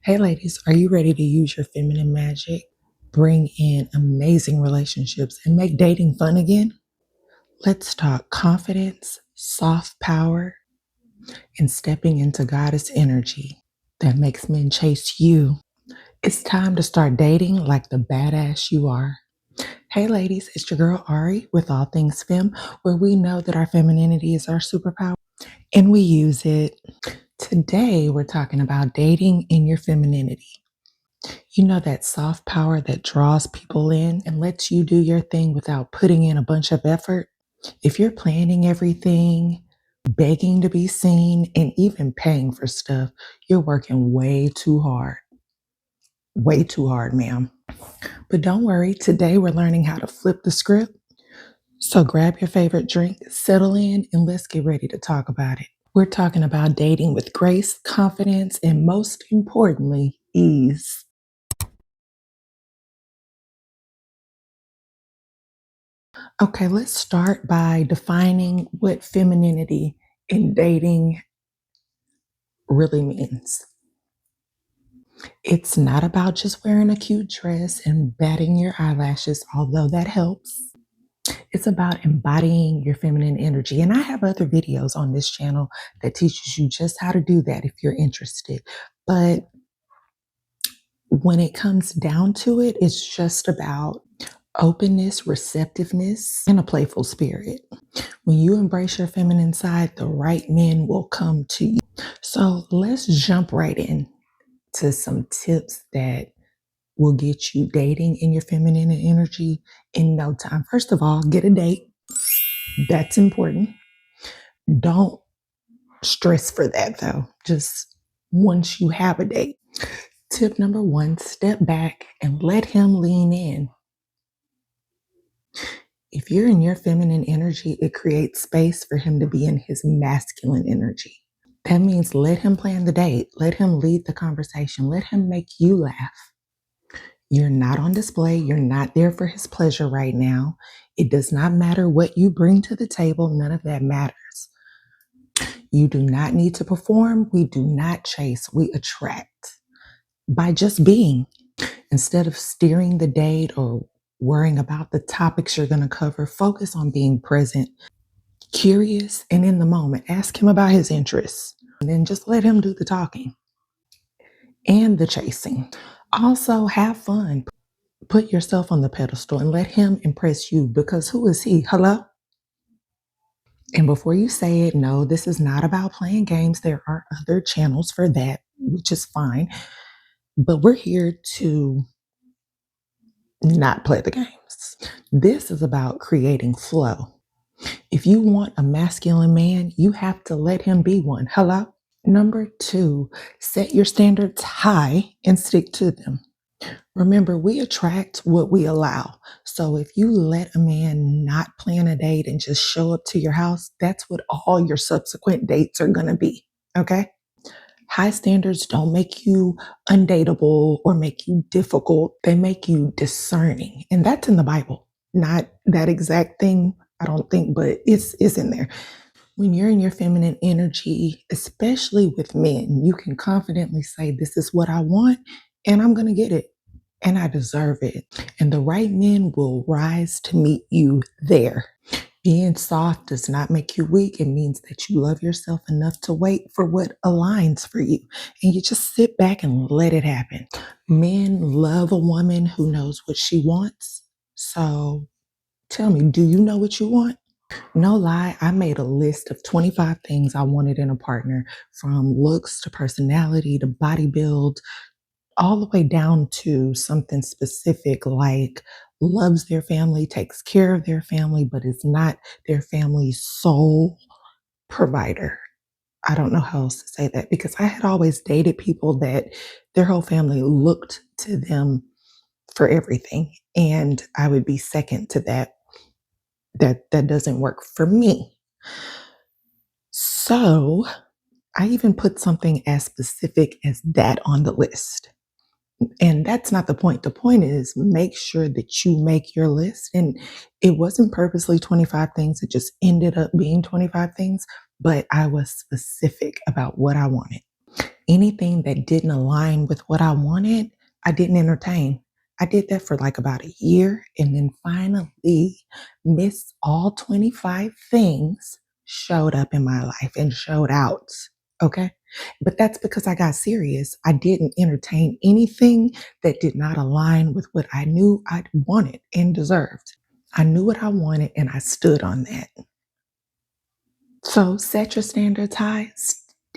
Hey, ladies, are you ready to use your feminine magic, bring in amazing relationships, and make dating fun again? Let's talk confidence, soft power, and stepping into goddess energy that makes men chase you. It's time to start dating like the badass you are. Hey, ladies, it's your girl Ari with All Things Fem, where we know that our femininity is our superpower and we use it. Today, we're talking about dating in your femininity. You know, that soft power that draws people in and lets you do your thing without putting in a bunch of effort. If you're planning everything, begging to be seen, and even paying for stuff, you're working way too hard. Way too hard, ma'am. But don't worry, today we're learning how to flip the script. So grab your favorite drink, settle in, and let's get ready to talk about it. We're talking about dating with grace, confidence, and most importantly, ease. Okay, let's start by defining what femininity in dating really means. It's not about just wearing a cute dress and batting your eyelashes, although that helps. It's about embodying your feminine energy. And I have other videos on this channel that teaches you just how to do that if you're interested. But when it comes down to it, it's just about openness, receptiveness, and a playful spirit. When you embrace your feminine side, the right men will come to you. So let's jump right in to some tips that will get you dating in your feminine energy in no time. First of all, get a date. That's important. Don't stress for that though. Just once you have a date. Tip number one, step back and let him lean in. If you're in your feminine energy, it creates space for him to be in his masculine energy. That means let him plan the date, let him lead the conversation, let him make you laugh. You're not on display, you're not there for his pleasure right now. It does not matter what you bring to the table, none of that matters. You do not need to perform, we do not chase, we attract by just being. Instead of steering the date or worrying about the topics you're going to cover, focus on being present, curious, and in the moment. Ask him about his interests, and then just let him do the talking and the chasing. Also, have fun. Put yourself on the pedestal and let him impress you because who is he? Hello? And before you say it, no, this is not about playing games. There are other channels for that, which is fine. But we're here to not play the games. This is about creating flow. If you want a masculine man, you have to let him be one. Hello? Number two, set your standards high and stick to them. Remember, we attract what we allow. So if you let a man not plan a date and just show up to your house, that's what all your subsequent dates are going to be. Okay? High standards don't make you undateable or make you difficult. They make you discerning. And that's in the Bible. Not that exact thing, I don't think, but it's in there. When you're in your feminine energy, especially with men, you can confidently say, this is what I want, and I'm going to get it, and I deserve it. And the right men will rise to meet you there. Being soft does not make you weak. It means that you love yourself enough to wait for what aligns for you. And you just sit back and let it happen. Men love a woman who knows what she wants. So tell me, do you know what you want? No lie, I made a list of 25 things I wanted in a partner, from looks to personality to body build, all the way down to something specific like loves their family, takes care of their family, but is not their family's sole provider. I don't know how else to say that because I had always dated people that their whole family looked to them for everything. And I would be second to that. That doesn't work for me. So I even put something as specific as that on the list. And that's not the point. The point is make sure that you make your list. And it wasn't purposely 25 things, it just ended up being 25 things, but I was specific about what I wanted. Anything that didn't align with what I wanted, I didn't entertain. I did that for like about a year. And then finally, Miss All 25 Things showed up in my life and showed out. Okay. But that's because I got serious. I didn't entertain anything that did not align with what I knew I wanted and deserved. I knew what I wanted and I stood on that. So set your standards high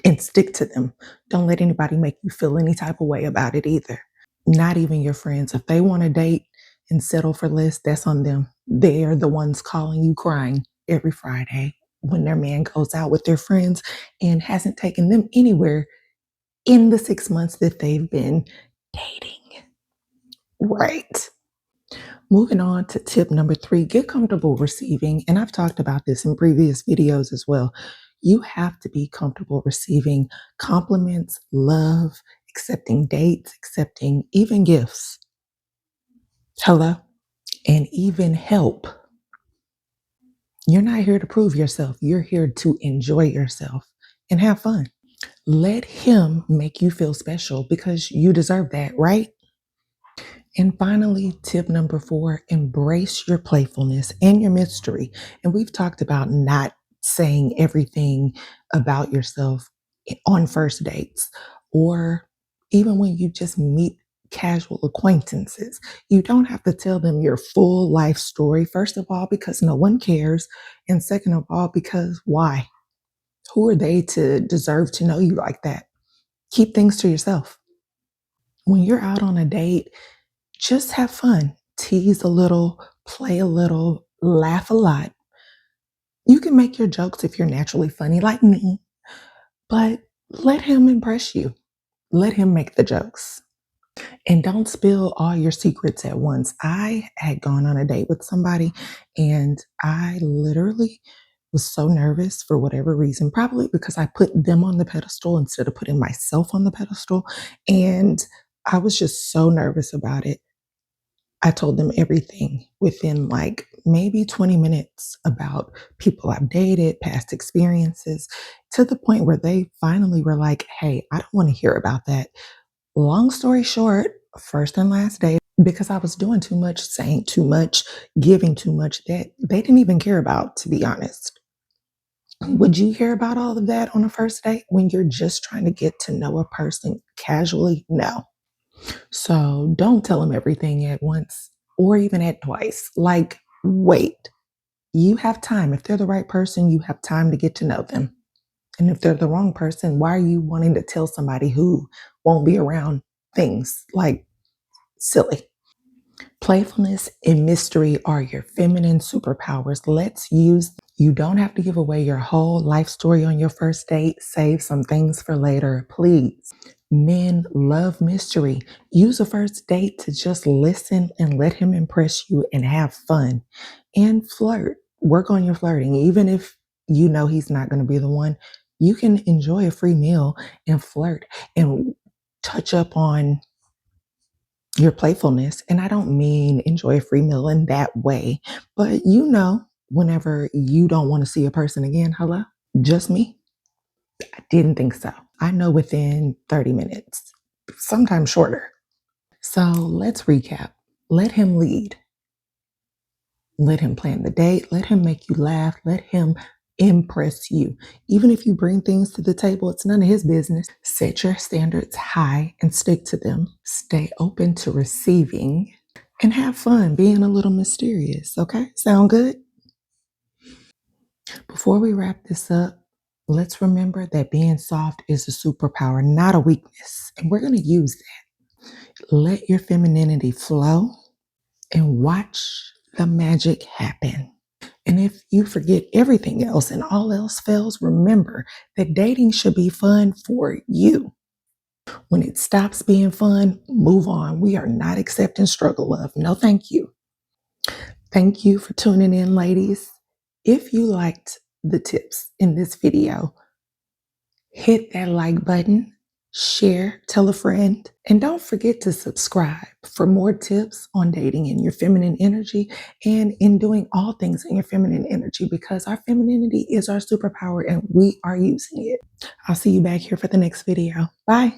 and stick to them. Don't let anybody make you feel any type of way about it either. Not even your friends. If they want to date and settle for less, that's on them. They're the ones calling you crying every Friday when their man goes out with their friends and hasn't taken them anywhere in the 6 months that they've been dating. Right. Moving on to tip number 3, get comfortable receiving. And I've talked about this in previous videos as well. You have to be comfortable receiving compliments, love, accepting dates, accepting even gifts. Hello? And even help. You're not here to prove yourself. You're here to enjoy yourself and have fun. Let him make you feel special because you deserve that, right? And finally, tip number 4, embrace your playfulness and your mystery. And we've talked about not saying everything about yourself on first dates or even when you just meet casual acquaintances. You don't have to tell them your full life story, first of all, because no one cares. And second of all, because why? Who are they to deserve to know you like that? Keep things to yourself. When you're out on a date, just have fun, tease a little, play a little, laugh a lot. You can make your jokes if you're naturally funny like me, but let him impress you. Let him make the jokes. And don't spill all your secrets at once. I had gone on a date with somebody and I literally was so nervous for whatever reason, probably because I put them on the pedestal instead of putting myself on the pedestal. And I was just so nervous about it. I told them everything within like maybe 20 minutes about people I've dated, past experiences, to the point where they finally were like, hey, I don't want to hear about that. Long story short, first and last day, because I was doing too much, saying too much, giving too much that they didn't even care about, to be honest. Would you hear about all of that on a first date when you're just trying to get to know a person casually? No. So don't tell them everything at once or even at twice. Like, wait, you have time. If they're the right person, you have time to get to know them. And if they're the wrong person, why are you wanting to tell somebody who won't be around things like silly? Playfulness and mystery are your feminine superpowers. Let's use. You don't have to give away your whole life story on your first date. Save some things for later, please. Men love mystery. Use a first date to just listen and let him impress you and have fun. And flirt. Work on your flirting. Even if you know he's not going to be the one, you can enjoy a free meal and flirt and touch up on your playfulness. And I don't mean enjoy a free meal in that way, but whenever you don't want to see a person again, hello, just me. I didn't think so. I know within 30 minutes, sometimes shorter. So let's recap. Let him lead. Let him plan the date. Let him make you laugh. Let him impress you. Even if you bring things to the table, it's none of his business. Set your standards high and stick to them. Stay open to receiving and have fun being a little mysterious. Okay? Sound good? Before we wrap this up, let's remember that being soft is a superpower, not a weakness. And we're going to use that. Let your femininity flow and watch the magic happen. And if you forget everything else and all else fails, remember that dating should be fun for you. When it stops being fun, move on. We are not accepting struggle love. No, thank you. Thank you for tuning in, ladies. If you liked the tips in this video, hit that like button, share, tell a friend, and don't forget to subscribe for more tips on dating in your feminine energy and in doing all things in your feminine energy, because our femininity is our superpower and we are using it. I'll see you back here for the next video. Bye.